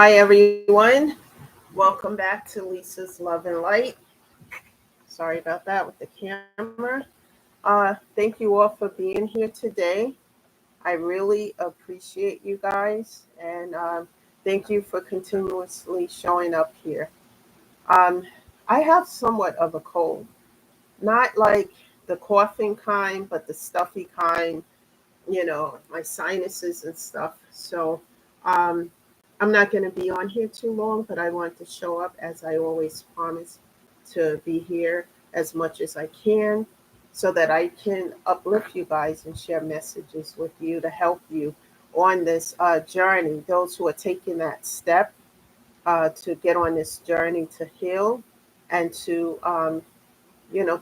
Hi, everyone. Welcome back to Lisa's Love and Light. Sorry about that with the camera. Thank you all for being here today. I really appreciate you guys, and thank you for continuously showing up here. Um, I have somewhat of a cold, not like the coughing kind, but the stuffy kind, my sinuses and stuff. So um, I'm not going to be on here too long, but I want to show up as I always promise to be here as much as I can so that I can uplift you guys and share messages with you to help you on this journey. Those who are taking that step to get on this journey to heal and to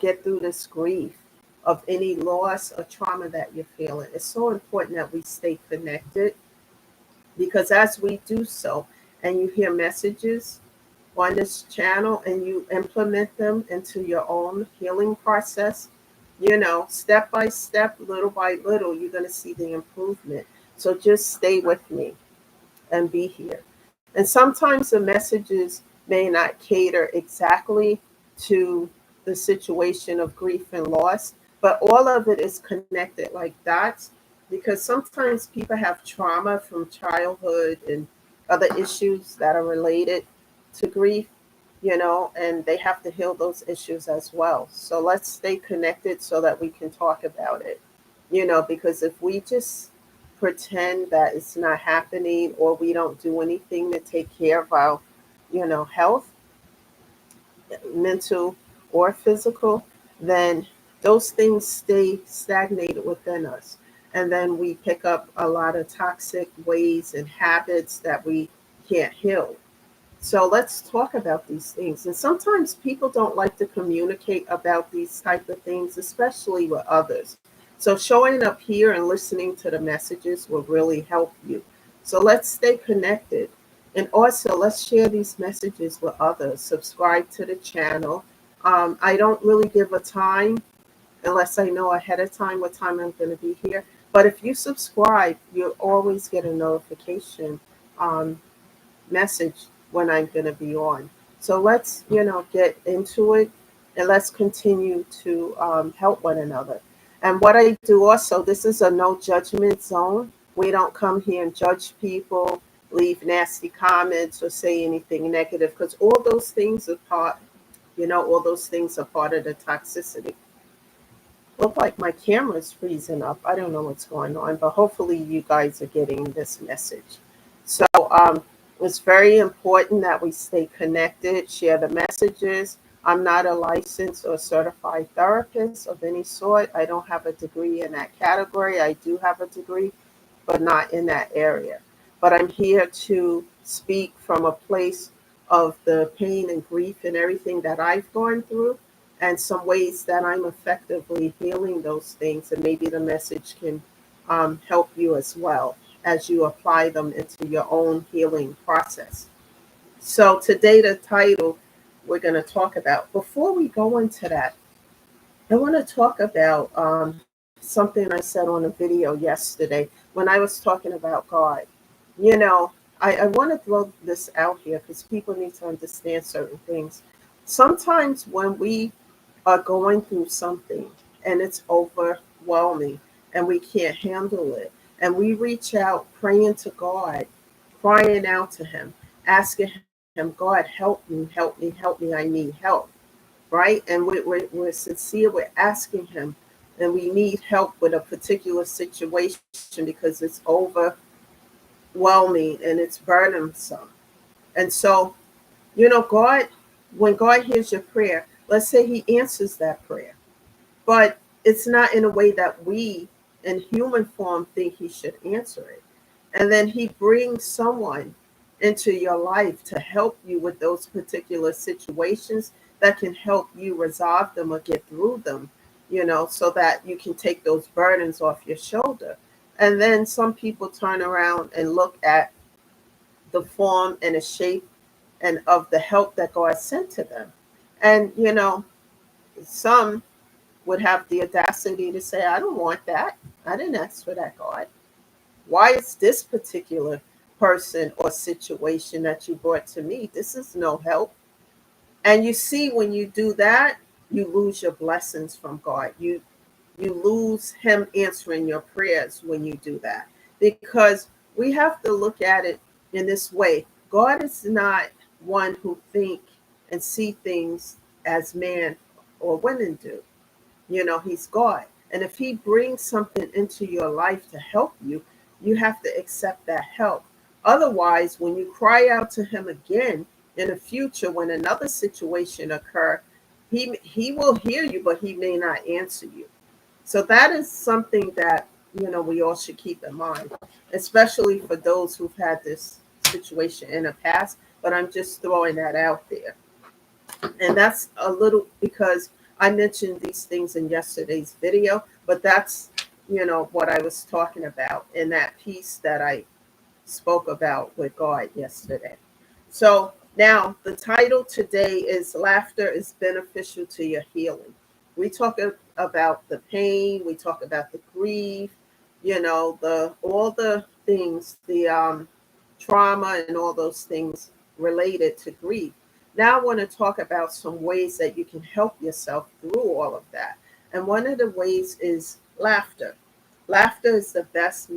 get through this grief of any loss or trauma that you're feeling. It's so important that we stay connected because as we do so, and you hear messages on this channel and you implement them into your own healing process, step by step, little by little, you're going to see the improvement. So just stay with me and be here. And sometimes the messages may not cater exactly to the situation of grief and loss, but all of it is connected like dots because sometimes people have trauma from childhood and other issues that are related to grief, and they have to heal those issues as well. So let's stay connected so that we can talk about it, because if we just pretend that it's not happening or we don't do anything to take care of our, health, mental or physical, then those things stay stagnated within us. And then we pick up a lot of toxic ways and habits that we can't heal. So let's talk about these things. And sometimes people don't like to communicate about these type of things, especially with others. So showing up here and listening to the messages will really help you. So let's stay connected. And also let's share these messages with others. Subscribe to the channel. I don't really give a time unless I know ahead of time what time I'm going to be here. But if you subscribe, you'll always get a notification um, message when I'm going to be on. So let's, get into it and let's continue to help one another. And what I do also, this is a no judgment zone. We don't come here and judge people, leave nasty comments, or say anything negative because all those things are part, all those things are part of the toxicity. Look like my camera's freezing up. I don't know what's going on, but hopefully you guys are getting this message. So it's very important that we stay connected, share the messages. I'm not a licensed or certified therapist of any sort. I don't have a degree in that category. I do have a degree, but not in that area. But I'm here to speak from a place of the pain and grief and everything that I've gone through and some ways that I'm effectively healing those things. And maybe the message can help you as well as you apply them into your own healing process. So, today, the title we're going to talk about, before we go into that, I want to talk about something I said on a video yesterday when I was talking about God. You know, I want to throw this out here because people need to understand certain things. Sometimes when we are going through something and it's overwhelming and we can't handle it, and we reach out praying to God, crying out to Him, asking Him, God, help me, help me, help me, I need help, right? And we're sincere, we're asking Him, and we need help with a particular situation because it's overwhelming and it's burdensome. And so, God, when God hears your prayer, let's say He answers that prayer, but it's not in a way that we in human form think He should answer it. And then He brings someone into your life to help you with those particular situations that can help you resolve them or get through them, so that you can take those burdens off your shoulder. And then some people turn around and look at the form and the shape and of the help that God sent to them. And, some would have the audacity to say, I don't want that. I didn't ask for that, God. Why is this particular person or situation that you brought to me. This is no help. And you see, when you do that, you lose your blessings from God. You lose him answering your prayers when you do that, because we have to look at it in this way. God is not one who think and see things as man or women do. He's God. And if he brings something into your life to help you, you have to accept that help. Otherwise, when you cry out to him again in the future, when another situation occur, he will hear you, but he may not answer you. So that is something that we all should keep in mind, especially for those who've had this situation in the past. But I'm just throwing that out there. And that's a little because I mentioned these things in yesterday's video, but that's what I was talking about in that piece that I spoke about with God yesterday. So now the title today is Laughter is Beneficial to Your Healing. We talk about the pain, we talk about the grief, the all the things, the trauma and all those things related to grief. Now I want to talk about some ways that you can help yourself through all of that. And one of the ways is laughter. Laughter is the best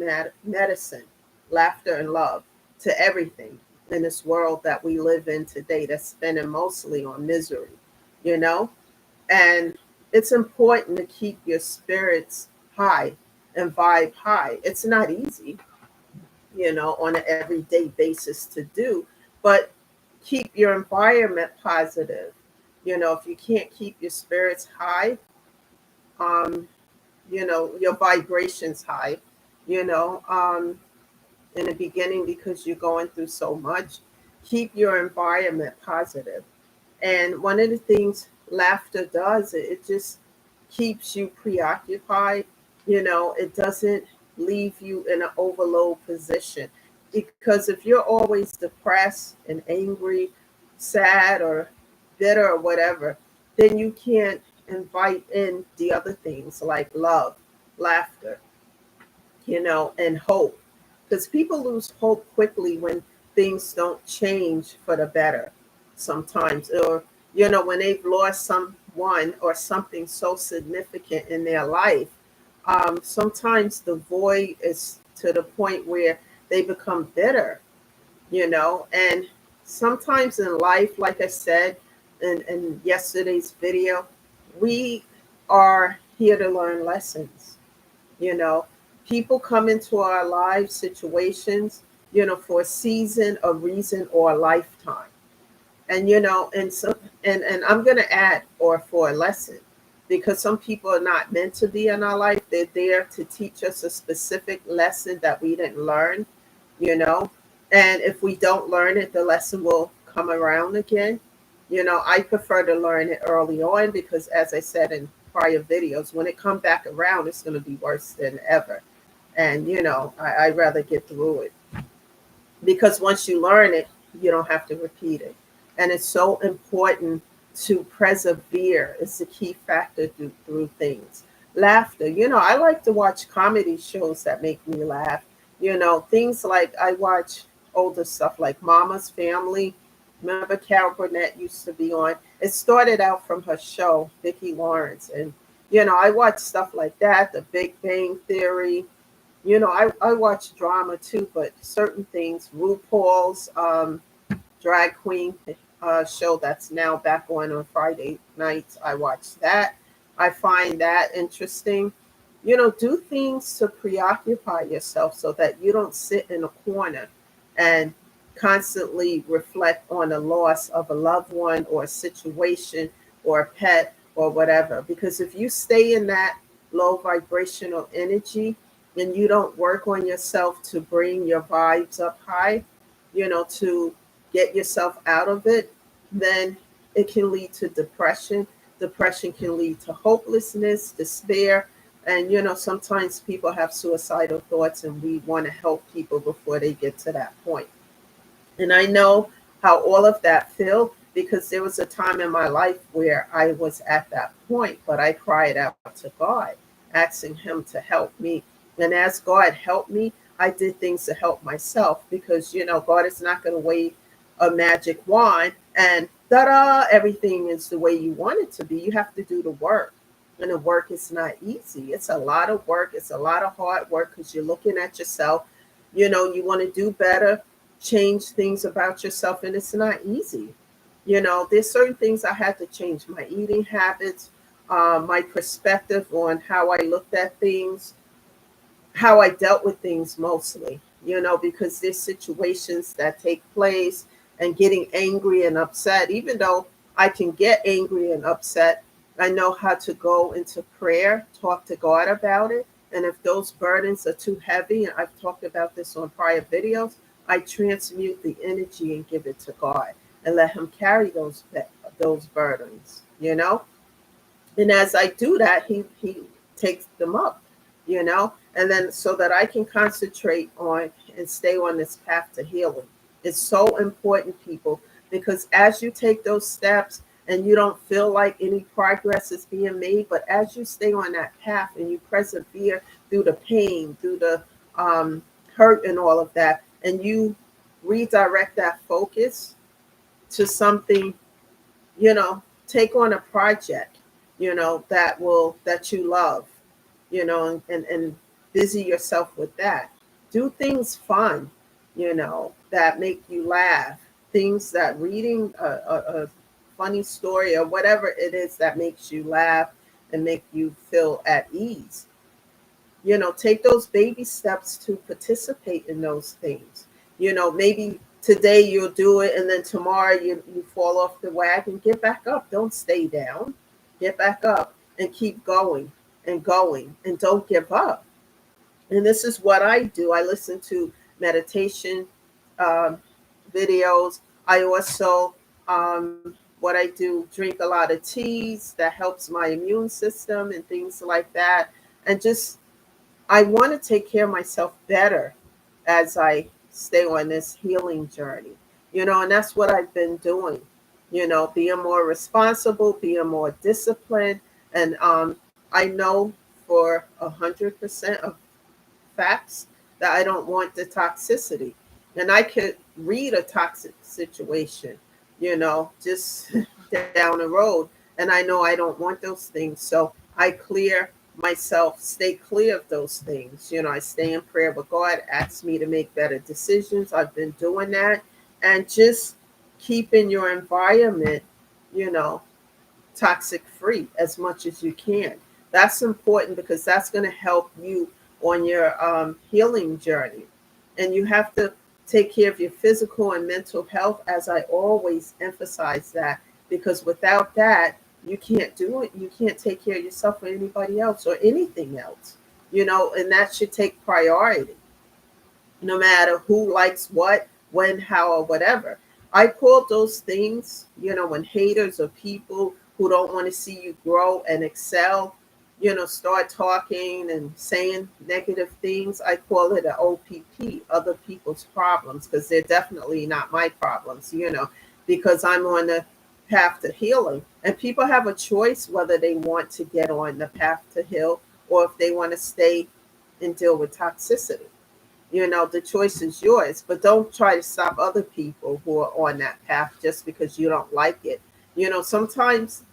medicine, laughter and love, to everything in this world that we live in today that's spending mostly on misery, you know? And it's important to keep your spirits high and vibe high. It's not easy, on an everyday basis to do, but keep your environment positive. If you can't keep your spirits high, um, your vibrations high, you know, um, in the beginning because you're going through so much, keep your environment positive. And one of the things laughter does, it just keeps you preoccupied. It doesn't leave you in an overload position. Because if you're always depressed and angry, sad, or bitter, or whatever, then you can't invite in the other things like love, laughter, and hope. Because people lose hope quickly when things don't change for the better sometimes, or, when they've lost someone or something so significant in their life. Sometimes the void is to the point where they become bitter, and sometimes in life, like I said in yesterday's video, we are here to learn lessons. you know People come into our lives situations, for a season, a reason, or a lifetime. And I'm going to add, or for a lesson, because some people are not meant to be in our life. They're there to teach us a specific lesson that we didn't learn, you know and if we don't learn it, the lesson will come around again. I prefer to learn it early on, because as I said in prior videos, when it comes back around, it's going to be worse than ever. And I'd rather get through it, because once you learn it, you don't have to repeat it. And it's so important to persevere. It's the key factor through things. Laughter. I like to watch comedy shows that make me laugh. Things like, I watch older stuff like Mama's Family. Remember Carol Burnett used to be on? It started out from her show, Vicki Lawrence. And, I watch stuff like that, The Big Bang Theory. I watch drama too, but certain things, RuPaul's drag queen show that's now back on Friday nights, I watch that. I find that interesting. Do things to preoccupy yourself so that you don't sit in a corner and constantly reflect on the loss of a loved one or a situation or a pet or whatever. Because if you stay in that low vibrational energy and you don't work on yourself to bring your vibes up high, to get yourself out of it, then it can lead to depression. Depression can lead to hopelessness, despair. And, sometimes people have suicidal thoughts, and we want to help people before they get to that point. And I know how all of that felt, because there was a time in my life where I was at that point, but I cried out to God, asking him to help me. And as God helped me, I did things to help myself because, God is not going to wave a magic wand and da-da, everything is the way you want it to be. You have to do the work. And the work is not easy. It's a lot of work. It's a lot of hard work because you're looking at yourself. You want to do better, change things about yourself, and it's not easy. There's certain things I had to change: my eating habits, my perspective on how I looked at things, how I dealt with things mostly, because there's situations that take place and getting angry and upset. Even though I can get angry and upset, I know how to go into prayer, talk to God about it. And if those burdens are too heavy, and I've talked about this on prior videos, I transmute the energy and give it to God and let Him carry those burdens. And as I do that, he takes them up. And then so that I can concentrate on and stay on this path to healing. It's so important, people, because as you take those steps and you don't feel like any progress is being made, but as you stay on that path and you persevere through the pain, through the hurt and all of that, and you redirect that focus to something, take on a project, that you love, and busy yourself with that. Do things fun, that make you laugh. Things that reading a funny story or whatever it is that makes you laugh and make you feel at ease. Take those baby steps to participate in those things. Maybe today you'll do it and then tomorrow you fall off the wagon. Get back up. Don't stay down. Get back up and keep going and don't give up. And this is what I do. I listen to meditation um, videos. I also, what I do, drink a lot of teas that helps my immune system and things like that. And just, I want to take care of myself better as I stay on this healing journey, and that's what I've been doing, being more responsible, being more disciplined. And I know for 100% of facts that I don't want the toxicity. And I could read a toxic situation, just down the road. And I know I don't want those things. So I clear myself, stay clear of those things. I stay in prayer with God, asks me to make better decisions. I've been doing that. And just keeping your environment, you know, toxic free as much as you can. That's important because that's going to help you on your healing journey. And you have to take care of your physical and mental health, as I always emphasize that, because without that, you can't do it. You can't take care of yourself or anybody else or anything else, and that should take priority no matter who likes what, when, how, or whatever. I call those things, when haters or people who don't want to see you grow and excel, start talking and saying negative things. I call it an OPP, other people's problems, because they're definitely not my problems, because I'm on the path to healing. And people have a choice whether they want to get on the path to heal or if they want to stay and deal with toxicity. The choice is yours, but don't try to stop other people who are on that path just because you don't like it. Sometimes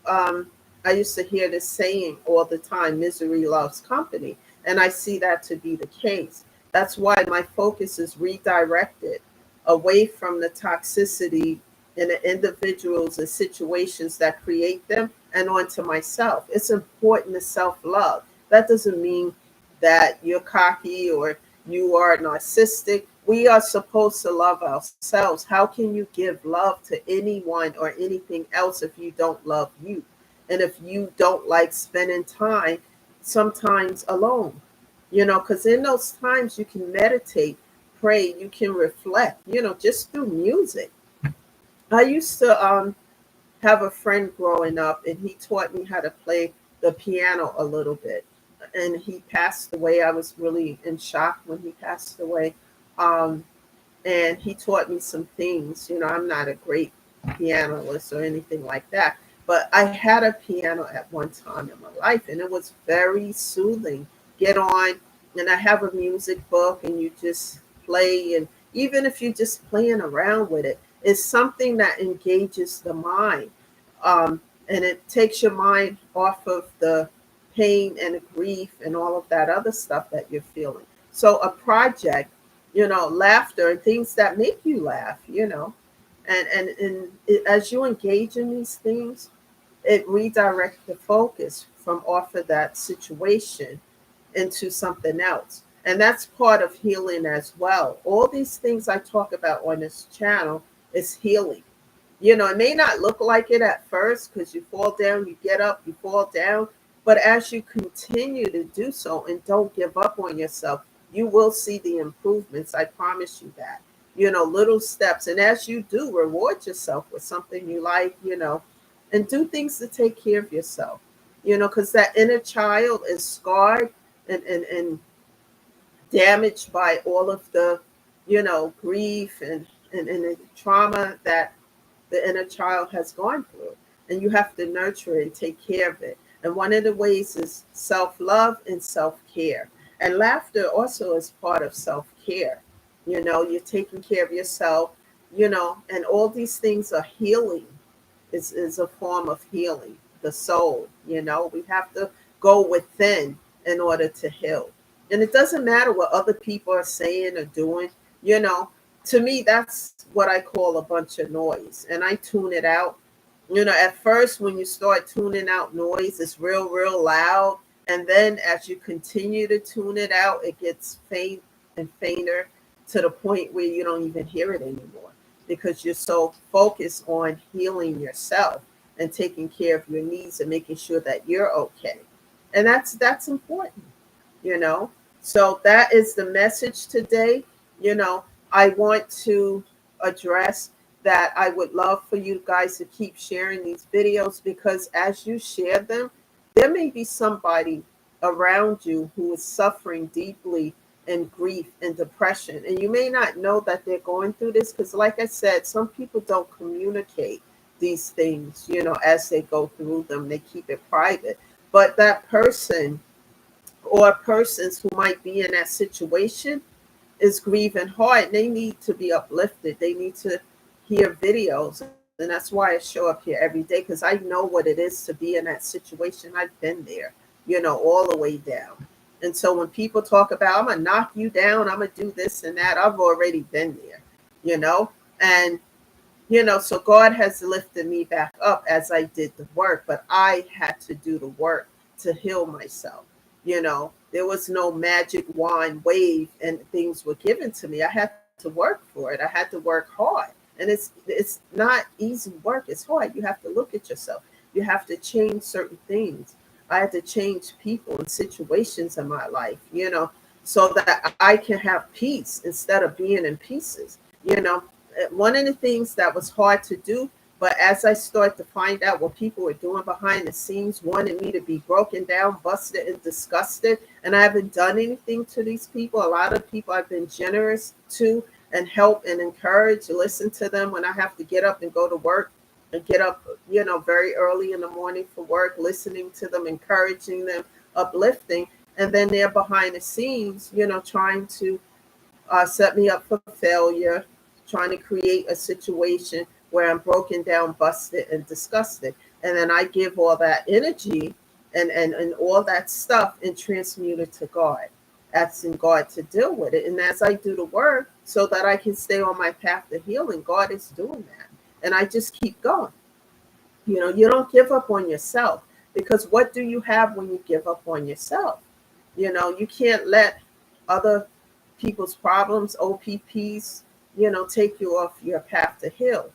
um, I used to hear this saying all the time: misery loves company. And I see that to be the case. That's why my focus is redirected away from the toxicity in the individuals and situations that create them and onto myself. It's important to self love. That doesn't mean that you're cocky or you are narcissistic. We are supposed to love ourselves. How can you give love to anyone or anything else if you don't love you? And if you don't like spending time sometimes alone, because in those times you can meditate, pray, you can reflect, just through music. I used to have a friend growing up, and he taught me how to play the piano a little bit. And he passed away. I was really in shock when he passed away. Um, and he taught me some things. I'm not a great pianist or anything like that, but I had a piano at one time in my life, and it was very soothing. Get on, and I have a music book, and you just play, and even if you're just playing around with it, it's something that engages the mind, and it takes your mind off of the pain and the grief and all of that other stuff that you're feeling. So a project, laughter and things that make you laugh, and as you engage in these things, it redirects the focus from off of that situation into something else. And that's part of healing as well. All these things I talk about on this channel is healing. It may not look like it at first because you fall down, you get up, you fall down. But as you continue to do so and don't give up on yourself, you will see the improvements. I promise you that. Little steps. And as you do, reward yourself with something you like, and do things to take care of yourself, because that inner child is scarred and damaged by all of the, grief and the trauma that the inner child has gone through. And you have to nurture it and take care of it. And one of the ways is self love and self care. And laughter also is part of self care. You're taking care of yourself, and all these things are healing, is a form of healing the soul. We have to go within in order to heal. And it doesn't matter what other people are saying or doing, you know. To me, that's what I call a bunch of noise. And I tune it out. At first, when you start tuning out noise, it's real, real loud. And then as you continue to tune it out, it gets faint and fainter to the point where you don't even hear it anymore because you're so focused on healing yourself and taking care of your needs and making sure that you're okay. And that's important, you know. So that is the message today. You know, I want to address that. I would love for you guys to keep sharing these videos because as you share them, there may be somebody around you who is suffering deeply in grief and depression. And you may not know that they're going through this because, like I said, some people don't communicate these things, as they go through them. They keep it private. But that person or persons who might be in that situation is grieving hard. They need to be uplifted. They need to hear videos. And that's why I show up here every day because I know what it is to be in that situation. I've been there, all the way down. And so when people talk about, I'm going to knock you down, I'm going to do this and that, I've already been there, and so God has lifted me back up as I did the work, but I had to do the work to heal myself. There was no magic wand wave and things were given to me. I had to work for it. I had to work hard. And it's not easy work. It's hard. You have to look at yourself. You have to change certain things. I had to change people and situations in my life, so that I can have peace instead of being in pieces. One of the things that was hard to do, but as I started to find out what people were doing behind the scenes, wanted me to be broken down, busted, and disgusted, and I haven't done anything to these people. A lot of people I've been generous to and help and encourage, listen to them when I have to get up and go to work and get up, very early in the morning for work, listening to them, encouraging them, uplifting. And then they're behind the scenes, trying to set me up for failure, trying to create a situation where I'm broken down, busted, and disgusted. And then I give all that energy and all that stuff and transmute it to God, asking God to deal with it. And as I do the work so that I can stay on my path to healing, God is doing that. And I just keep going. You don't give up on yourself because what do you have when you give up on yourself? You can't let other people's problems, OPPs, take you off your path to heal.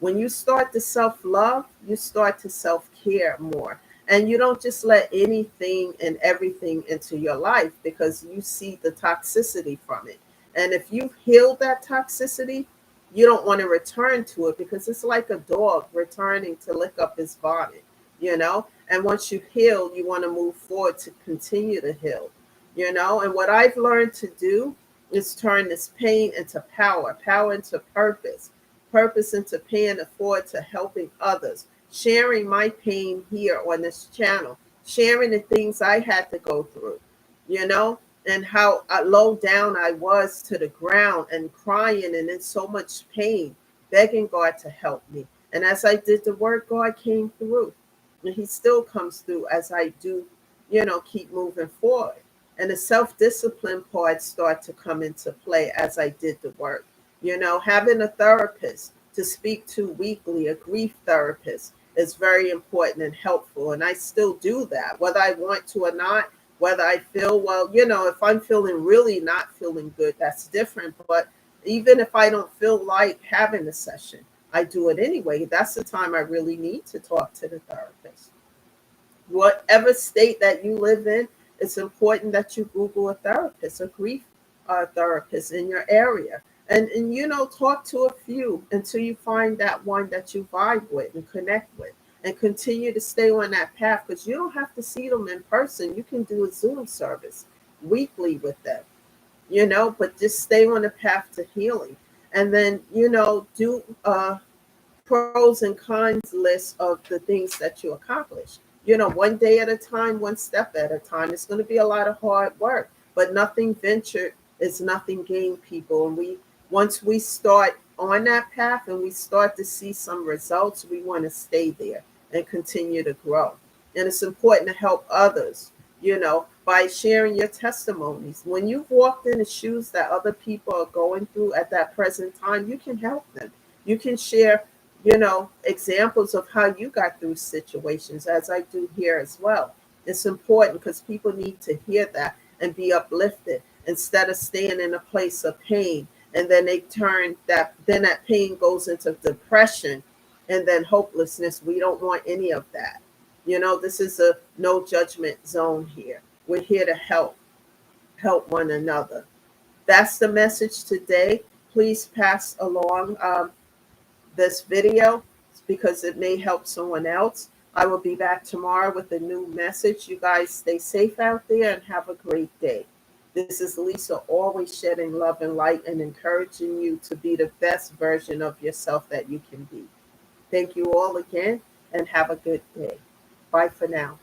When you start to self-love, you start to self-care more. And you don't just let anything and everything into your life because you see the toxicity from it. And if you've healed that toxicity, you don't want to return to it because it's like a dog returning to lick up his vomit. And once you heal, you want to move forward to continue to heal. And what I've learned to do is turn this pain into power, power into purpose, purpose into paying it forward to helping others, sharing my pain here on this channel, sharing the things I had to go through, you know, and how low down I was to the ground and crying and in so much pain, begging God to help me. And as I did the work, God came through. And He still comes through as I do, keep moving forward. And the self discipline part start to come into play as I did the work. Having a therapist to speak to weekly, a grief therapist, is very important and helpful. And I still do that, whether I want to or not, whether I feel well, if I'm feeling really not feeling good, that's different. But even if I don't feel like having a session, I do it anyway. That's the time I really need to talk to the therapist. Whatever state that you live in, it's important that you Google a therapist, a grief therapist in your area. And talk to a few until you find that one that you vibe with and connect with, and continue to stay on that path, because you don't have to see them in person. You can do a Zoom service weekly with them, but just stay on the path to healing. And then, do pros and cons list of the things that you accomplish. One day at a time, one step at a time. It's going to be a lot of hard work, but nothing ventured is nothing gained, people. And once we start on that path and we start to see some results, we want to stay there and continue to grow. And it's important to help others, by sharing your testimonies. When you've walked in the shoes that other people are going through at that present time, you can help them. You can share, examples of how you got through situations, as I do here as well. It's important because people need to hear that and be uplifted instead of staying in a place of pain. And then then that pain goes into depression and then hopelessness. We don't want any of that. This is a no judgment zone here. We're here to help one another. That's the message today. Please pass along this video because it may help someone else. I will be back tomorrow with a new message. You guys stay safe out there and have a great day. This is Lisa, always shedding love and light and encouraging you to be the best version of yourself that you can be. Thank you all again and have a good day. Bye for now.